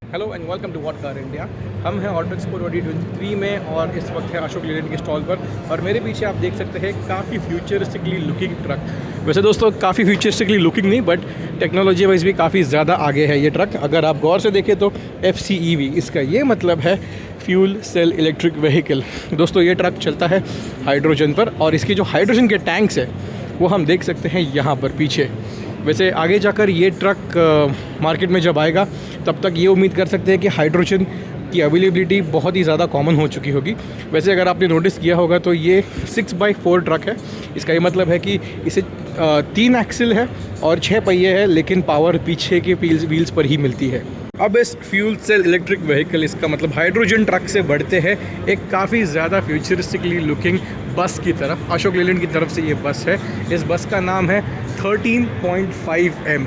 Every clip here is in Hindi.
Hello and welcome to What Car India. हम हैं ऑटो एक्सपो 2023 में और इस वक्त है अशोक लीलैंड के स्टॉल पर। और मेरे पीछे आप देख सकते हैं काफ़ी फ्यूचरिस्टिकली लुकिंग ट्रक। वैसे दोस्तों काफ़ी फ्यूचरिस्टिकली लुकिंग नहीं, बट टेक्नोलॉजी वाइज भी काफ़ी ज़्यादा आगे है ये ट्रक। अगर आप गौर से देखें तो FCEV, इसका ये मतलब है फ्यूल सेल इलेक्ट्रिक व्हीकल। दोस्तों ये ट्रक चलता है हाइड्रोजन पर, और इसके जो हाइड्रोजन के टैंक्स है वो हम देख सकते हैं यहाँ पर पीछे। वैसे आगे जाकर ये ट्रक मार्केट में जब आएगा तब तक ये उम्मीद कर सकते हैं कि हाइड्रोजन की अवेलेबिलिटी बहुत ही ज़्यादा कॉमन हो चुकी होगी। वैसे अगर आपने नोटिस किया होगा तो ये 6x4 ट्रक है। इसका ये मतलब है कि इसे 3 एक्सिल है और 6 पहिए है, लेकिन पावर पीछे के व्हील्स पर ही मिलती है। अब इस फ्यूल सेल इलेक्ट्रिक व्हीकल, इसका मतलब हाइड्रोजन ट्रक से बढ़ते हैं एक काफ़ी ज़्यादा फ्यूचरिस्टिकली लुकिंग बस की तरफ। अशोक लीलैंड की तरफ से ये बस है। इस बस का नाम है 13.5M।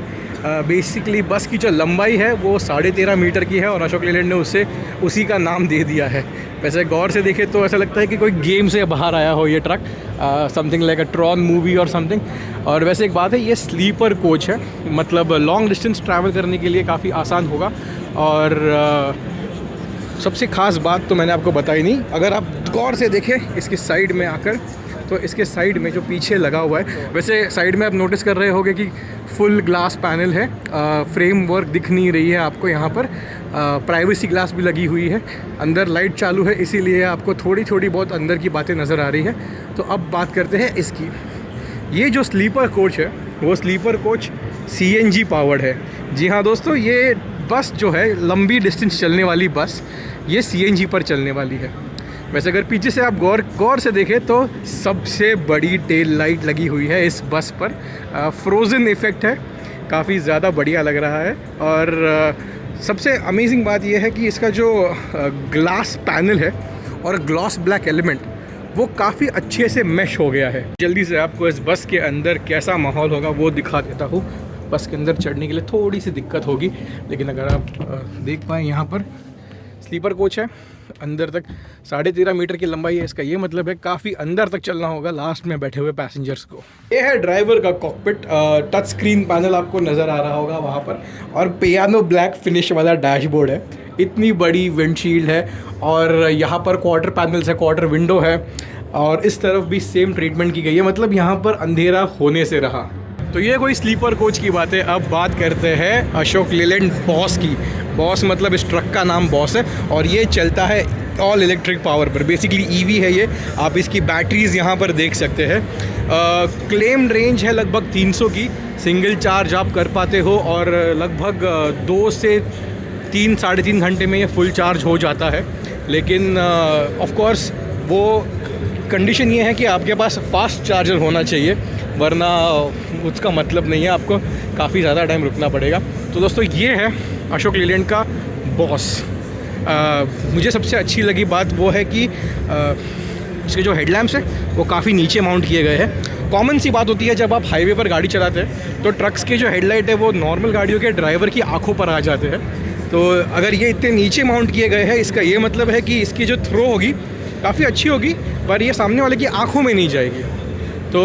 बेसिकली बस की जो लंबाई है वो 13.5 मीटर की है और अशोक लीलैंड ने उसे उसी का नाम दे दिया है। वैसे गौर से देखें तो ऐसा लगता है कि कोई गेम से बाहर आया हो ये ट्रक, समथिंग लाइक अ ट्रॉन मूवी और समथिंग। और वैसे एक बात है, ये स्लीपर कोच है, मतलब लॉन्ग डिस्टेंस ट्रैवल करने के लिए काफ़ी आसान होगा। और सबसे ख़ास बात तो मैंने आपको बताई नहीं। अगर आप गौर से देखें इसकी साइड में आकर, तो इसके साइड में जो पीछे लगा हुआ है, वैसे साइड में आप नोटिस कर रहे होंगे कि फुल ग्लास पैनल है। फ्रेम वर्क दिख नहीं रही है आपको यहाँ पर। प्राइवेसी ग्लास भी लगी हुई है। अंदर लाइट चालू है, इसीलिए आपको थोड़ी थोड़ी बहुत अंदर की बातें नज़र आ रही है। तो अब बात करते हैं इसकी। ये जो स्लीपर कोच है वो स्लीपर कोच CNG पावर्ड है। जी हाँ दोस्तों, ये बस जो है लंबी डिस्टेंस चलने वाली बस, ये CNG पर चलने वाली है। वैसे अगर पीछे से आप गौर से देखें तो सबसे बड़ी टेल लाइट लगी हुई है इस बस पर। फ्रोज़न इफ़ेक्ट है, काफ़ी ज़्यादा बढ़िया लग रहा है। और सबसे अमेजिंग बात यह है कि इसका जो ग्लास पैनल है और ग्लॉस ब्लैक एलिमेंट वो काफ़ी अच्छे से मैश हो गया है। जल्दी से आपको इस बस के अंदर कैसा माहौल होगा वो दिखा देता हूँ। बस के अंदर चढ़ने के लिए थोड़ी सी दिक्कत होगी, लेकिन अगर आप देख पाएँ यहाँ पर स्लीपर कोच है, अंदर तक 13.5 मीटर की लंबाई है। इसका ये मतलब है काफ़ी अंदर तक चलना होगा लास्ट में बैठे हुए पैसेंजर्स को। ये है ड्राइवर का कॉकपिट। टच स्क्रीन पैनल आपको नज़र आ रहा होगा वहाँ पर, और पियानो ब्लैक फिनिश वाला डैशबोर्ड है। इतनी बड़ी विंडशील्ड है, और यहाँ पर क्वार्टर पैनल्स है, क्वार्टर विंडो है, और इस तरफ भी सेम ट्रीटमेंट की गई है। मतलब यहाँ पर अंधेरा होने से रहा। तो ये कोई स्लीपर कोच की बात है। अब बात करते हैं अशोक लीलैंड बॉस की। बॉस मतलब इस ट्रक का नाम बॉस है, और ये चलता है ऑल इलेक्ट्रिक पावर पर। बेसिकली EV है ये। आप इसकी बैटरीज़ यहाँ पर देख सकते हैं। क्लेम्ड रेंज है लगभग 300 की। सिंगल चार्ज आप कर पाते हो, और लगभग 2 से 3 साढ़े 3 घंटे में ये फुल चार्ज हो जाता है। लेकिन ऑफ कोर्स वो कंडीशन ये है कि आपके पास फास्ट चार्जर होना चाहिए, वरना उसका मतलब नहीं है, आपको काफ़ी ज़्यादा टाइम रुकना पड़ेगा। तो दोस्तों ये है अशोक लीलैंड का बॉस। मुझे सबसे अच्छी लगी बात वो है कि इसके जो हेडलैम्प्स हैं वो काफ़ी नीचे माउंट किए गए हैं। कॉमन सी बात होती है जब आप हाईवे पर गाड़ी चलाते हैं तो ट्रक्स के जो हेडलाइट है वो नॉर्मल गाड़ियों के ड्राइवर की आंखों पर आ जाते हैं। तो अगर ये इतने नीचे माउंट किए गए हैं, इसका ये मतलब है कि इसकी जो थ्रो होगी काफ़ी अच्छी होगी, पर ये सामने वाले की आंखों में नहीं जाएगी। तो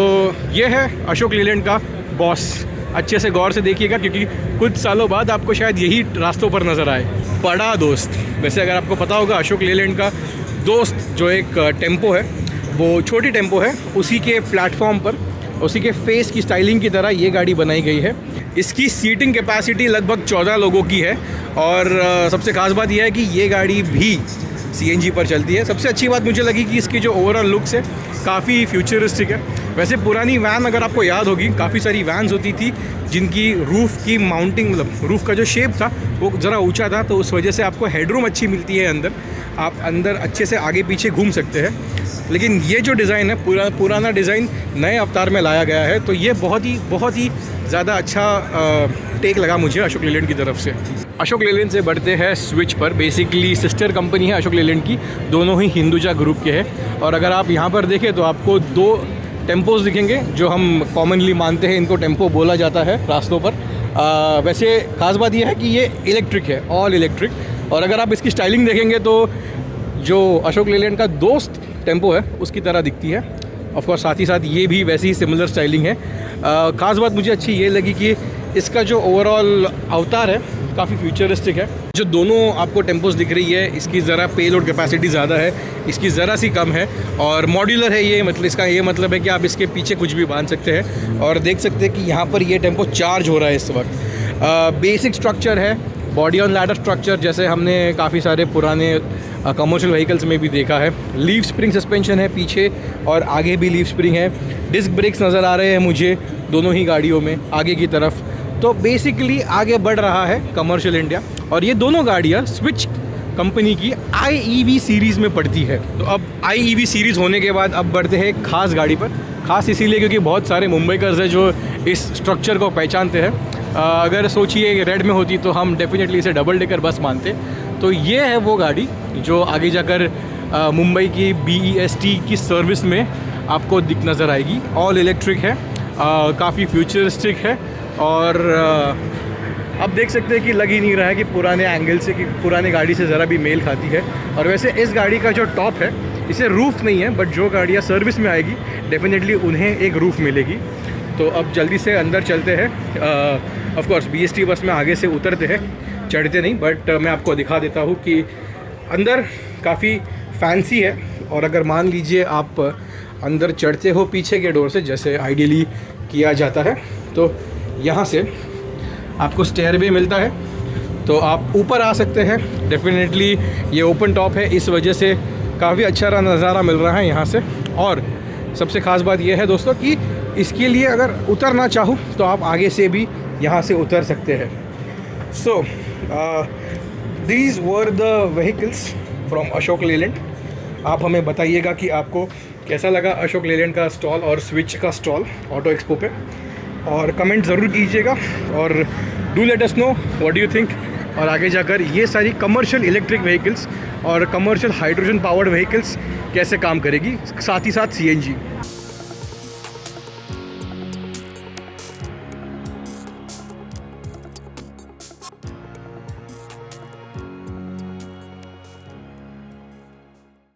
ये है अशोक लीलैंड का बॉस। अच्छे से गौर से देखिएगा, क्योंकि कुछ सालों बाद आपको शायद यही रास्तों पर नज़र आए। बड़ा दोस्त। वैसे अगर आपको पता होगा, अशोक लीलैंड का दोस्त जो एक टेम्पो है, वो छोटी टेम्पो है, उसी के प्लेटफॉर्म पर, उसी के फेस की स्टाइलिंग की तरह ये गाड़ी बनाई गई है। इसकी सीटिंग कैपेसिटी लगभग 14 लोगों की है, और सबसे ख़ास बात यह है कि ये गाड़ी भी CNG पर चलती है। सबसे अच्छी बात मुझे लगी कि इसकी जो ओवरऑल लुक्स है काफ़ी फ्यूचरिस्टिक है। वैसे पुरानी वैन अगर आपको याद होगी, काफ़ी सारी वैन्स होती थी जिनकी रूफ़ की माउंटिंग, मतलब रूफ़ का जो शेप था वो ज़रा ऊंचा था, तो उस वजह से आपको हेडरूम अच्छी मिलती है अंदर। आप अंदर अच्छे से आगे पीछे घूम सकते हैं। लेकिन ये जो डिज़ाइन है, पुराना डिज़ाइन नए अवतार में लाया गया है, तो ये बहुत ही ज़्यादा अच्छा टेक लगा मुझे अशोक लीलैंड की तरफ से। अशोक लीलैंड से बढ़ते हैं स्विच पर। बेसिकली सिस्टर कंपनी है अशोक लीलैंड की, दोनों ही हिंदुजा ग्रुप के हैं। और अगर आप यहाँ पर देखें तो आपको 2 टेम्पोज दिखेंगे, जो हम कॉमनली मानते हैं इनको टेम्पो बोला जाता है रास्तों पर। वैसे ख़ास बात यह है कि ये इलेक्ट्रिक है, ऑल इलेक्ट्रिक। और अगर आप इसकी स्टाइलिंग देखेंगे तो जो अशोक लीलैंड का दोस्त टेम्पो है उसकी तरह दिखती है। ऑफकोर्स साथ ही साथ ये भी वैसी ही सिमिलर स्टाइलिंग है। ख़ास बात मुझे अच्छी ये लगी कि इसका जो ओवरऑल अवतार है काफ़ी फ्यूचरिस्टिक है। जो दोनों आपको टेम्पोस दिख रही है, इसकी ज़रा पेलोड कैपेसिटी ज़्यादा है, इसकी ज़रा सी कम है, और मॉड्यूलर है ये, मतलब इसका ये मतलब है कि आप इसके पीछे कुछ भी बांध सकते हैं। और देख सकते हैं कि यहाँ पर ये टेम्पो चार्ज हो रहा है इस वक्त। बेसिक स्ट्रक्चर है, बॉडी ऑन लैडर स्ट्रक्चर, जैसे हमने काफ़ी सारे पुराने कमर्शियल व्हीकल्स में भी देखा है। लीफ स्प्रिंग सस्पेंशन है पीछे और आगे भी लीफ स्प्रिंग है। डिस्क ब्रेक्स नज़र आ रहे हैं मुझे दोनों ही गाड़ियों में आगे की तरफ। तो बेसिकली आगे बढ़ रहा है कमर्शियल इंडिया, और ये दोनों गाड़ियाँ स्विच कंपनी की IEV सीरीज़ में पड़ती है। तो अब IEV सीरीज़ होने के बाद अब बढ़ते हैं एक ख़ास गाड़ी पर। ख़ास इसीलिए क्योंकि बहुत सारे मुंबईकर्स हैं जो इस स्ट्रक्चर को पहचानते हैं। अगर सोचिए रेड में होती तो हम डेफिनेटली इसे डबल डेकर बस मानते। तो ये है वो गाड़ी जो आगे जाकर मुंबई की BEST की सर्विस में आपको दिख नज़र आएगी। ऑल इलेक्ट्रिक है, काफ़ी फ्यूचरिस्टिक है, और अब देख सकते हैं कि लग ही नहीं रहा है कि पुराने एंगल से, कि पुरानी गाड़ी से ज़रा भी मेल खाती है। और वैसे इस गाड़ी का जो टॉप है, इसे रूफ़ नहीं है, बट जो गाड़ियाँ सर्विस में आएगी डेफिनेटली उन्हें एक रूफ़ मिलेगी। तो अब जल्दी से अंदर चलते हैं। ऑफ कोर्स BEST बस में आगे से उतरते हैं, चढ़ते नहीं, बट मैं आपको दिखा देता हूँ कि अंदर काफ़ी फैंसी है। और अगर मान लीजिए आप अंदर चढ़ते हो पीछे के डोर से, जैसे आइडियली किया जाता है, तो यहाँ से आपको स्टेयरवे मिलता है, तो आप ऊपर आ सकते हैं। डेफिनेटली ये ओपन टॉप है, इस वजह से काफ़ी अच्छा नज़ारा मिल रहा है यहाँ से। और सबसे ख़ास बात यह है दोस्तों कि इसके लिए अगर उतरना चाहूँ तो आप आगे से भी यहाँ से उतर सकते हैं। So these were the vehicles from Ashok Leyland. आप हमें बताइएगा कि आपको कैसा लगा अशोक लेलैंड का स्टॉल और स्विच का स्टॉल ऑटो एक्सपो पे, और कमेंट ज़रूर कीजिएगा, और do let us know what do you think. और आगे जाकर ये सारी कमर्शियल इलेक्ट्रिक व्हीकल्स और कमर्शियल हाइड्रोजन पावर्ड व्हीकल्स कैसे काम करेगी, साथ ही साथ CNG।